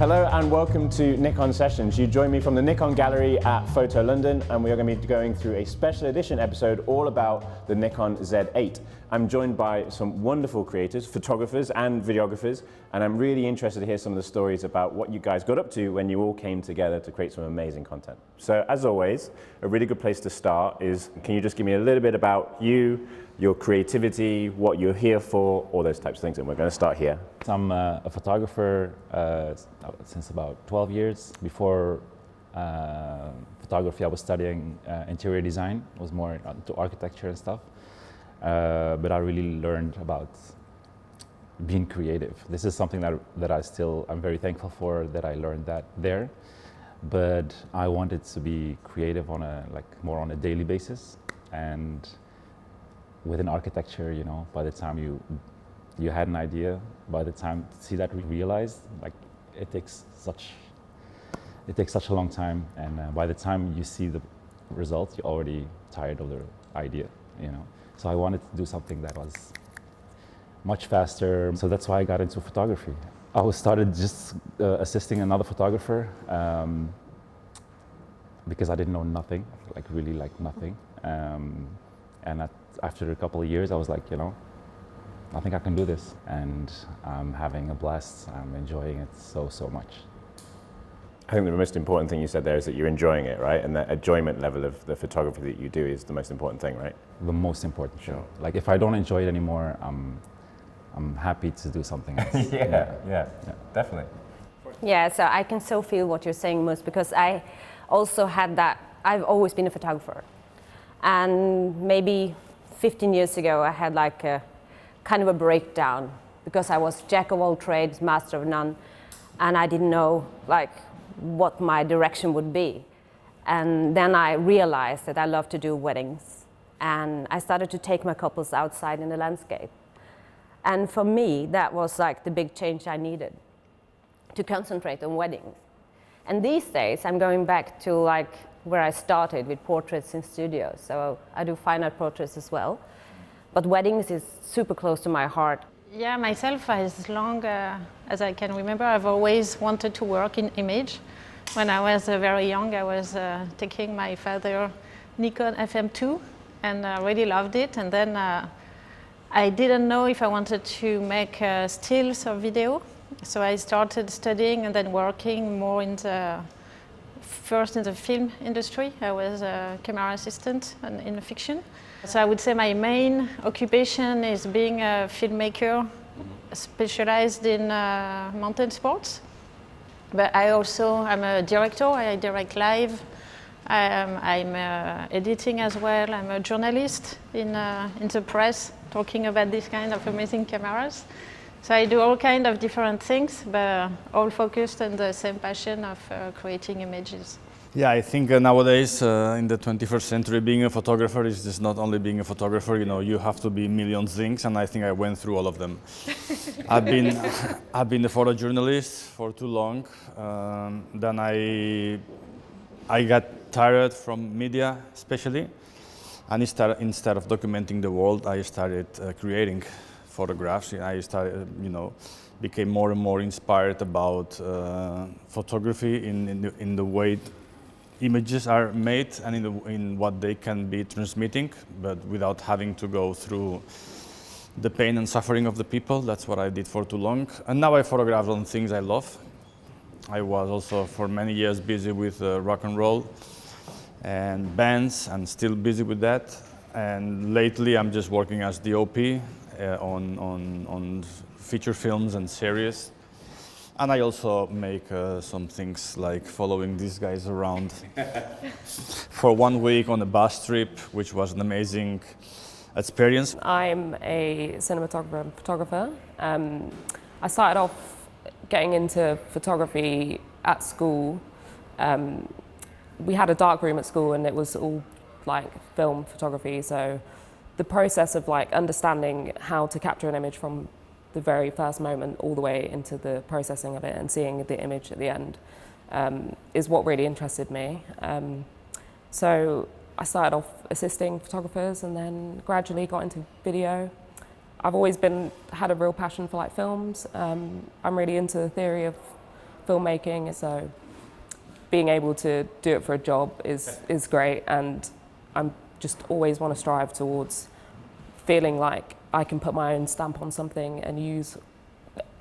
Hello and welcome to Nikon Sessions. You join me from the Nikon Gallery at Photo London, and we are going to be going through a special edition episode all about the Nikon Z8. I'm joined by some wonderful creators, photographers and videographers, and I'm really interested to hear some of the stories about what you guys got up to when you all came together to create some amazing content. So as always, a really good place to start is, can you just give me a little bit about you, your creativity, what you're here for, all those types of things, and we're going to start here. I'm a photographer since about 12 years. Before photography, I was studying interior design. I was more into architecture and stuff. But I really learned about being creative. This is something that I'm very thankful for, that I learned that there. But I wanted to be creative on more on a daily basis. And within architecture, you know, by the time you had an idea, by the time to see that realized, it takes such a long time, and by the time you see the results, you're already tired of the idea, you know. So I wanted to do something that was much faster. So that's why I got into photography. I started just assisting another photographer because I didn't know nothing, really nothing. And after a couple of years, I was like, you know, I think I can do this, and I'm having a blast. I'm enjoying it so much. I think the most important thing you said there is that you're enjoying it, right? And that enjoyment level of the photography that you do is the most important thing, right? The most important thing. Sure. If I don't enjoy it anymore, I'm happy to do something else. yeah, definitely. Yeah, so I can so feel what you're saying, most, because I also had that. I've always been a photographer, and maybe 15 years ago, I had a kind of a breakdown because I was jack of all trades, master of none, and I didn't know what my direction would be. And then I realized that I love to do weddings, and I started to take my couples outside in the landscape. And for me, that was the big change I needed, to concentrate on weddings. And these days, I'm going back to where I started with portraits in studio. So I do fine art portraits as well. But weddings is super close to my heart. Yeah, myself, as long as I can remember, I've always wanted to work in image. When I was very young, I was taking my father Nikon FM2, and I really loved it. And then I didn't know if I wanted to make stills or video. So I started studying and then working more first in the film industry. I was a camera assistant in fiction. So I would say my main occupation is being a filmmaker specialized in mountain sports. But I'm a director. I direct live. I'm editing as well. I'm a journalist in the press, talking about this kind of amazing cameras. So I do all kinds of different things, but all focused on the same passion of creating images. Yeah, I think nowadays, in the 21st century, being a photographer is just not only being a photographer. You know, you have to be million things, and I think I went through all of them. I've been a photojournalist for too long. Then I got tired from media, especially, and instead of documenting the world, I started creating photographs. I started, became more and more inspired about photography in the way images are made and in what they can be transmitting, but without having to go through the pain and suffering of the people. That's what I did for too long. And now I photograph on things I love. I was also for many years busy with rock and roll and bands, and still busy with that. And lately I'm just working as DOP on feature films and series. And I also make some things like following these guys around for 1 week on a bus trip, which was an amazing experience. I'm a cinematographer and photographer. I started off getting into photography at school. We had a darkroom at school, and it was all film photography. So the process of understanding how to capture an image from the very first moment all the way into the processing of it and seeing the image at the end is what really interested me. So I started off assisting photographers and then gradually got into video. I've always had a real passion for films. I'm really into the theory of filmmaking, so being able to do it for a job is great, and I'm just always want to strive towards feeling like I can put my own stamp on something and use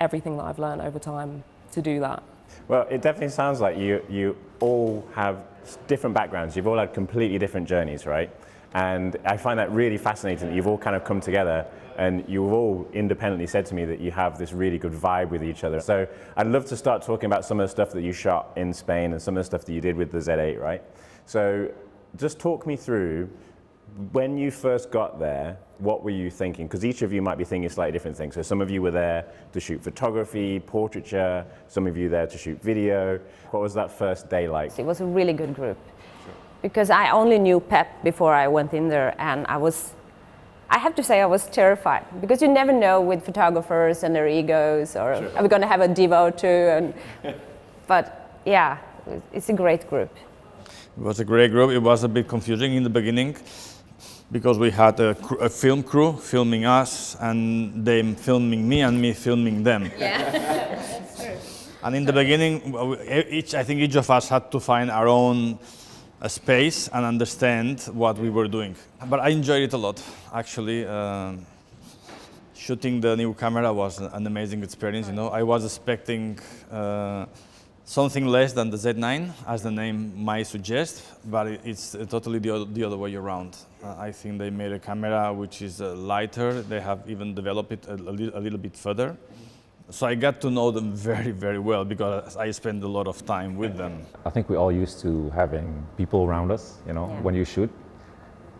everything that I've learned over time to do that. Well, it definitely sounds like you all have different backgrounds. You've all had completely different journeys, right? And I find that really fascinating that you've all kind of come together and you've all independently said to me that you have this really good vibe with each other. So I'd love to start talking about some of the stuff that you shot in Spain and some of the stuff that you did with the Z8, right? So just talk me through, when you first got there, what were you thinking? Because each of you might be thinking slightly different things. So some of you were there to shoot photography, portraiture, some of you there to shoot video. What was that first day like? It was a really good group. Because I only knew Pep before I went in there, and I have to say I was terrified, because you never know with photographers and their egos, or are we going to have a Devo too? But yeah, it's a great group. It was a great group. It was a bit confusing in the beginning because we had a film crew filming us and them filming me and me filming them. Yeah, that's true. And in the beginning, I think each of us had to find our own space and understand what we were doing. But I enjoyed it a lot, actually. Shooting the new camera was an amazing experience. You know, I was expecting something less than the Z9, as the name might suggest, but it's totally the other way around. I think they made a camera which is lighter. They have even developed it a little bit further. So I got to know them very, very well because I spent a lot of time with them. I think we're all used to having people around us, you know, when you shoot,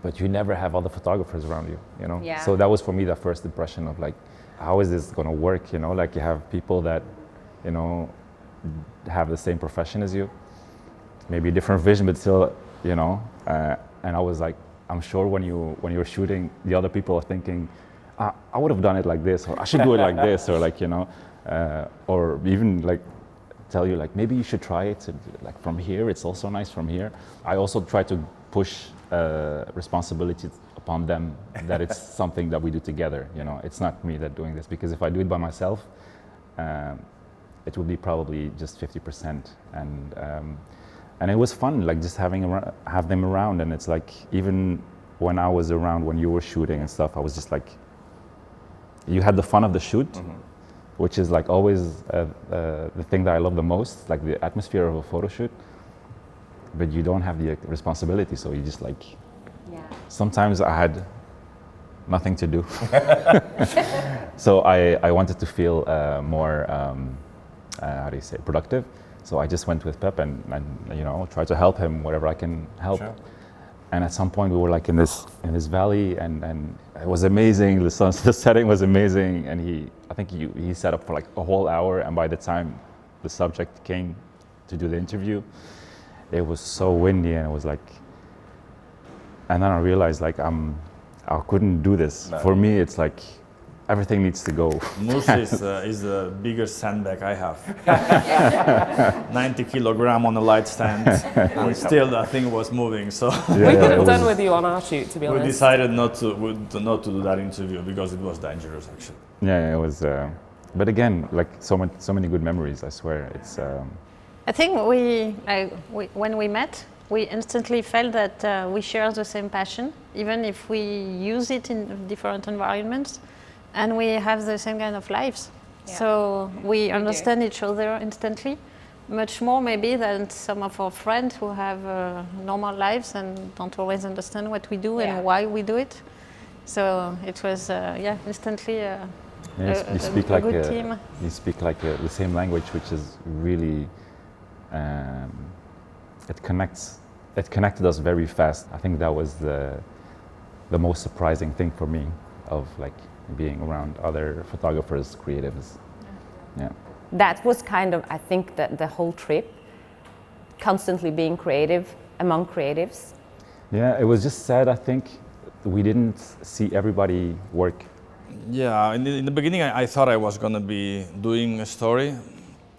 but you never have other photographers around you, you know? Yeah. So that was for me the first impression of like, how is this gonna work, you know? Like you have people that, you know, have the same profession as you, maybe a different vision, but still, you know, and I was like, I'm sure when you're shooting, the other people are thinking, I would have done it like this, or I should do it like this, or like, you know, or even like tell you like, maybe you should try it like from here, it's also nice from here. I also try to push responsibility upon them that it's something that we do together, you know, it's not me that doing this, because if I do it by myself, it would be probably just 50%. And it was fun, like just have them around, and it's like, even when I was around, when you were shooting and stuff, I was just like, you had the fun of the shoot, which is like always the thing that I love the most, like the atmosphere of a photo shoot, but you don't have the responsibility, so you just like, sometimes I had nothing to do. So I wanted to feel more, how do you say, productive. So I just went with Pep and you know, tried to help him whatever I can help. Sure. And at some point we were like in this valley, and it was amazing. The setting was amazing, and I think he set up for like a whole hour. And by the time the subject came to do the interview, it was so windy, and it was like. And then I realized like I couldn't do this. No. For me, it's like everything needs to go. Moose is the biggest sandbag I have. 90 kilogram on a light stand, and still that thing was moving. So we could have done with you on our shoot, to be honest. We decided not to do that interview because it was dangerous, actually. Yeah, it was. But again, like so many good memories. I swear, it's. I think when we met, we instantly felt that we share the same passion, even if we use it in different environments. And we have the same kind of lives. Yeah. So we understand each other instantly, much more maybe than some of our friends who have normal lives and don't always understand what we do and why we do it. So it was, instantly a good team. You speak like the same language, which is really, it connected us very fast. I think that was the most surprising thing for me, of like, being around other photographers, creatives. Yeah. That was kind of, I think, the whole trip, constantly being creative among creatives. Yeah, it was just sad, I think, we didn't see everybody work. Yeah, in the beginning I thought I was going to be doing a story,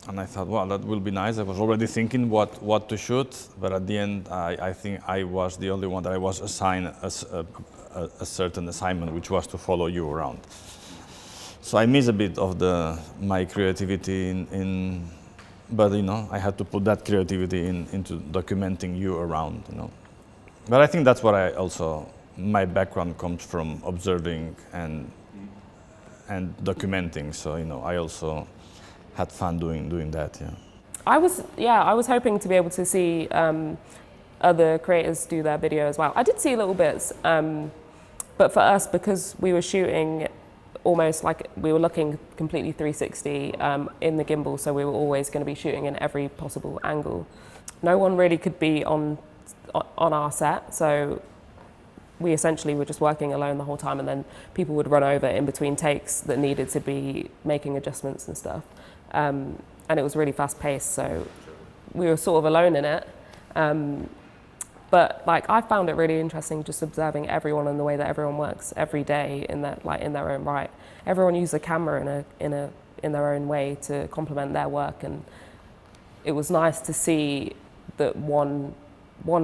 and I thought, well, that will be nice. I was already thinking what to shoot, but at the end I think I was the only one that I was assigned a certain assignment, which was to follow you around. So I miss a bit of my creativity in but I had to put that creativity into documenting you around, But I think that's what my background comes from, observing and documenting. So I also had fun doing that. Yeah. I was hoping to be able to see other creators do their video as well. I did see little bits, but for us, because we were shooting almost like we were looking completely 360 in the gimbal, so we were always going to be shooting in every possible angle. No one really could be on our set, so we essentially were just working alone the whole time, and then people would run over in between takes that needed to be making adjustments and stuff. And it was really fast paced, so we were sort of alone in it. But like I found it really interesting just observing everyone and the way that everyone works every day in their own right. Everyone uses a camera in their own way to complement their work, and it was nice to see that one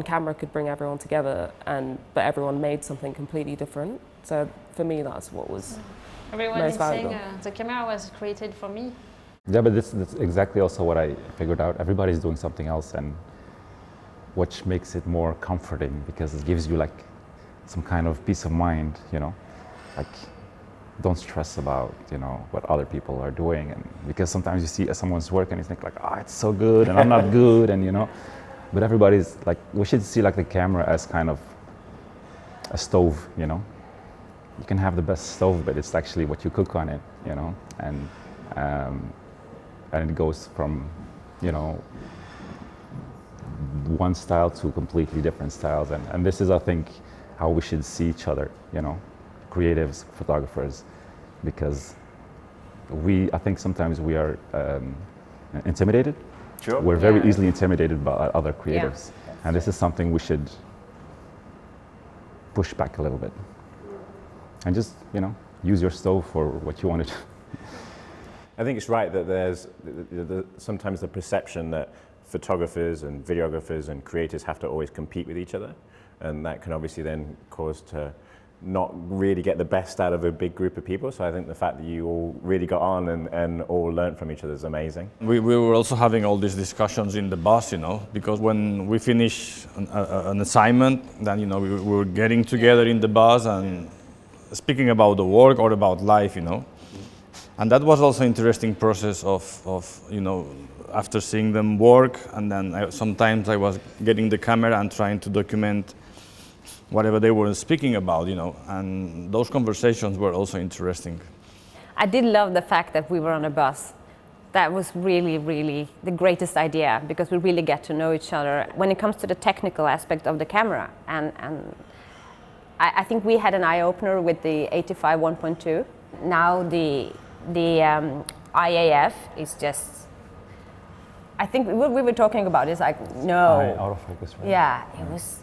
camera could bring everyone together, but everyone made something completely different. So for me, that's what was everyone most is valuable. saying the camera was created for me. Yeah, but that's exactly also what I figured out. Everybody's doing something else, and which makes it more comforting because it gives you like some kind of peace of mind, like don't stress about what other people are doing, and because sometimes you see someone's work and you think like, oh, it's so good and I'm not good, and but everybody's like, we should see like the camera as kind of a stove, you can have the best stove, but it's actually what you cook on it, and it goes from one style to completely different styles, and this is, I think, how we should see each other, creatives, photographers, because I think sometimes we are intimidated. Sure. We're very easily intimidated by other creatives, and this is something we should push back a little bit, and just use your stove for what you want to do. I think it's right that there's sometimes the perception that photographers and videographers and creators have to always compete with each other, and that can obviously then cause to not really get the best out of a big group of people. So I think the fact that you all really got on and all learned from each other is amazing. We were also having all these discussions in the bus, because when we finish an assignment, then we were getting together in the bus and speaking about the work or about life, And that was also an interesting process of after seeing them work, and then sometimes I was getting the camera and trying to document whatever they were speaking about, and those conversations were also interesting. I did love the fact that we were on a bus. That was really, really the greatest idea, because we really get to know each other when it comes to the technical aspect of the camera. And I think we had an eye-opener with the 85 1.2. Now the IAF is just, I think what we were talking about is like, no. Autofocus, right? Yeah, it was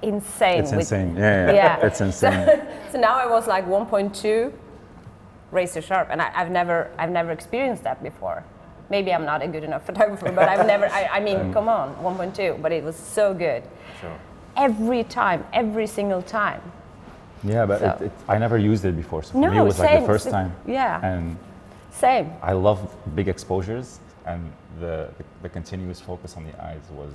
insane. It's insane, yeah. It's insane. So now I was like 1.2 razor sharp, and I've never experienced that before. Maybe I'm not a good enough photographer, but I mean, come on, 1.2, but it was so good. Sure. Every time, every single time. Yeah, but So. I never used it before, so for No, me it was like same. the first time. Yeah. And Same. I love big exposures, and the continuous focus on the eyes was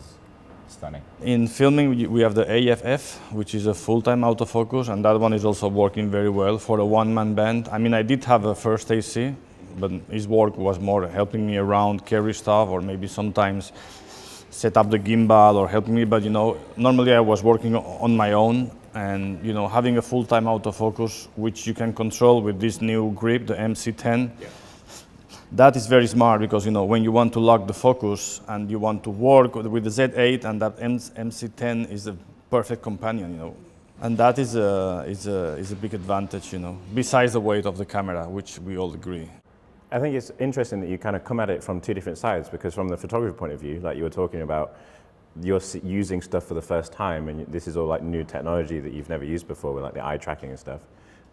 stunning. In filming, we have the AFF, which is a full-time autofocus, and that one is also working very well for a one-man band. I mean, I did have a first AC, but his work was more helping me around, carry stuff, or maybe sometimes set up the gimbal or helping me. But normally I was working on my own, and having a full-time autofocus, which you can control with this new grip, the MC10. Yeah. That is very smart, because when you want to lock the focus and you want to work with the Z8, and that MC10 is a perfect companion, and that is a big advantage, besides the weight of the camera, which we all agree. I think it's interesting that you kind of come at it from two different sides, because from the photography point of view, like you were talking about, you're using stuff for the first time, and this is all like new technology that you've never used before with like the eye tracking and stuff.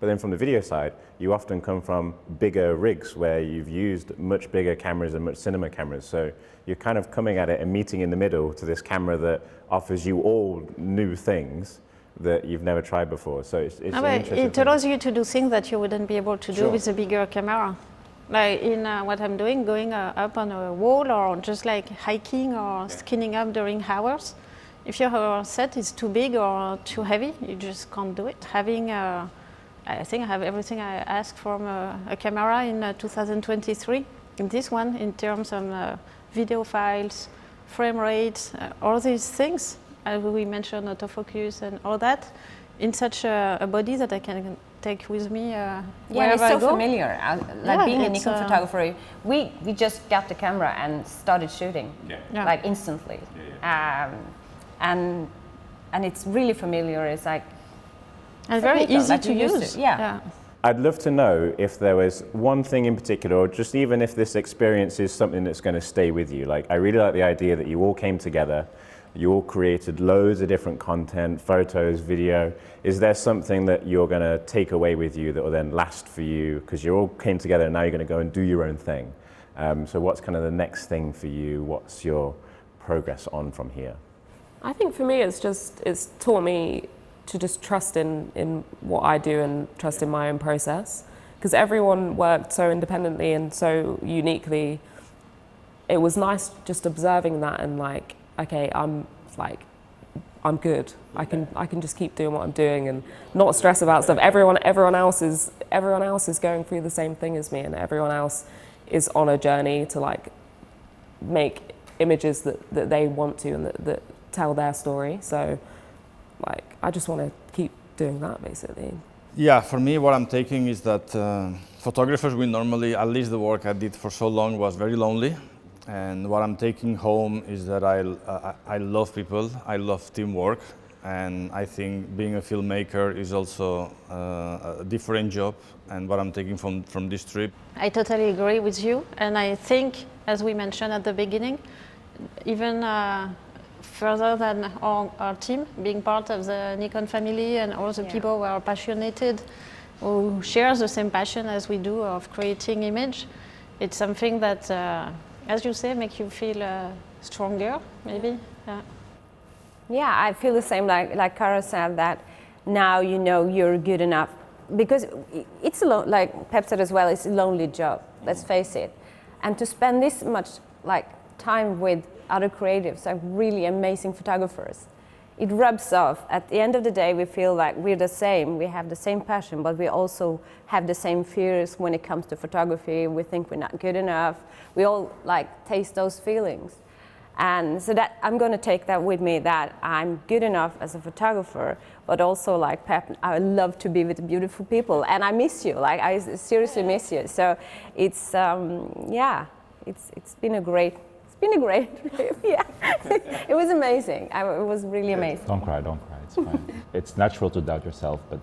But then from the video side, you often come from bigger rigs where you've used much bigger cameras and much cinema cameras. So you're kind of coming at it and meeting in the middle to this camera that offers you all new things that you've never tried before. So it's an interesting it allows you to do things that you wouldn't be able to do Sure. with a bigger camera. like in what I'm doing, going up on a wall or just like hiking or skinning up during hours. If your set is too big or too heavy, you just can't do it. Having, I think I have everything I asked from a camera in 2023. In this one, in terms of video files, frame rates, all these things. We mentioned autofocus and all that, in such a body that I can take with me wherever it's I so go. familiar. Like being a Nikon photographer, we just got the camera and started shooting, like instantly. And it's really familiar. It's like and very easy like to use. I'd love to know if there was one thing in particular, or just even if this experience is something that's going to stay with you. Like, I really like the idea that you all came together, you all created loads of different content, photos, video. Is there something that you're going to take away with you that will then last for you? Because you all came together and now you're going to go and do your own thing. So what's kind of the next thing for you? What's your progress on from here? I think for me, it's taught me to just trust in what I do and trust in my own process. Because everyone worked so independently and so uniquely. It was nice just observing that and like, okay, I'm good. I can just keep doing what I'm doing and not stress about stuff. Everyone else is going through the same thing as me, and everyone else is on a journey to like make images that they want to and that tell their story. So like, I just want to keep doing that basically. Yeah, for me, what I'm taking is that photographers will normally, at least the work I did for so long was very lonely. And what I'm taking home is that I love people, I love teamwork, and I think being a filmmaker is also a different job. And what I'm taking from this trip. I totally agree with you, and I think, as we mentioned at the beginning, even further than our team, being part of the Nikon family and all the people who are passionate, who share the same passion as we do of creating image, it's something that, as you say, makes you feel stronger, maybe. Yeah, I feel the same. Like Chera said, that now you know you're good enough, because it's like Pep said as well. It's a lonely job. Let's face it, and to spend this much like time with other creatives, like really amazing photographers, it rubs off. At the end of the day, we feel like we're the same. We have the same passion, but we also have the same fears when it comes to photography. We think we're not good enough. We all like taste those feelings. And so that I'm going to take that with me, that I'm good enough as a photographer, but also like Pep, I love to be with beautiful people, and I miss you. Like, I seriously miss you. So it's it's been a great trip. Yeah, it was amazing. It was really amazing. Don't cry. It's fine. It's natural to doubt yourself, but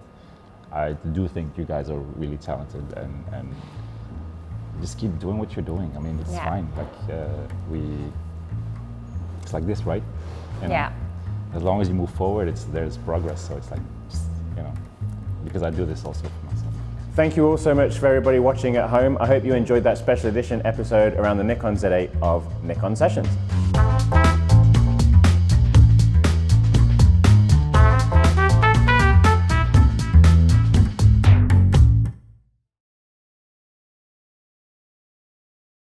I do think you guys are really talented, and just keep doing what you're doing. I mean, it's fine. Like it's like this, right? You know, as long as you move forward, there's progress. So it's like, just, because I do this also for myself. Thank you all so much for everybody watching at home. I hope you enjoyed that special edition episode around the Nikon Z8 of Nikon Sessions.